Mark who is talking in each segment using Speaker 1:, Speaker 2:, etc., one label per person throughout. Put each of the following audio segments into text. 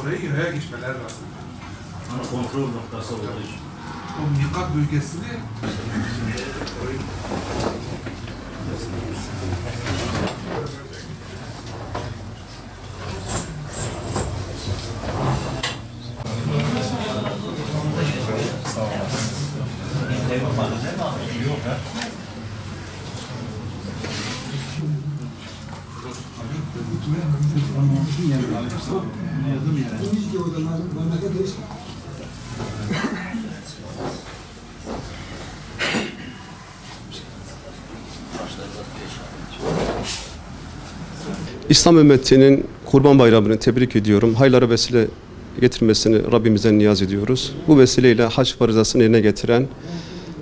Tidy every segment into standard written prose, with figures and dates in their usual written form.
Speaker 1: Oraya yaya geçmeler lazım.
Speaker 2: Kontrol noktası olduğu için.
Speaker 1: O mikat bölgesini
Speaker 3: İslam ümmetinin Kurban Bayramı'nı tebrik ediyorum. Hayırlara vesile getirmesini Rabbimizden niyaz ediyoruz. Bu vesileyle hac farizasını yerine getiren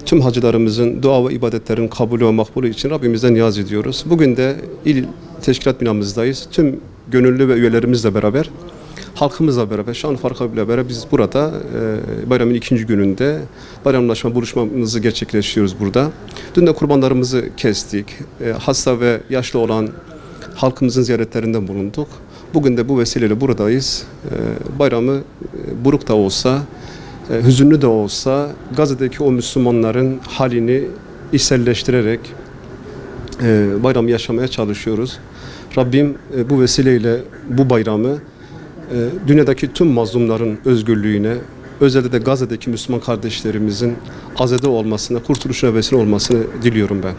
Speaker 3: tüm hacılarımızın dua ve ibadetlerin kabulü ve makbulü için Rabbimizden niyaz ediyoruz. Bugün de il teşkilat binamızdayız. Tüm gönüllü ve üyelerimizle beraber, halkımızla beraber, Şanlıurfa beraber biz burada bayramın ikinci gününde bayramlaşma buluşmamızı gerçekleştiriyoruz burada. Dün de kurbanlarımızı kestik. Hasta ve yaşlı olan halkımızın ziyaretlerinden bulunduk. Bugün de bu vesileyle buradayız. Bayramı buruk da olsa, hüzünlü de olsa Gazze'deki o Müslümanların halini içselleştirerek bayramı yaşamaya çalışıyoruz. Rabbim bu vesileyle bu bayramı dünyadaki tüm mazlumların özgürlüğüne, özellikle de Gazze'deki Müslüman kardeşlerimizin azade olmasına, kurtuluşuna vesile olmasını diliyorum ben.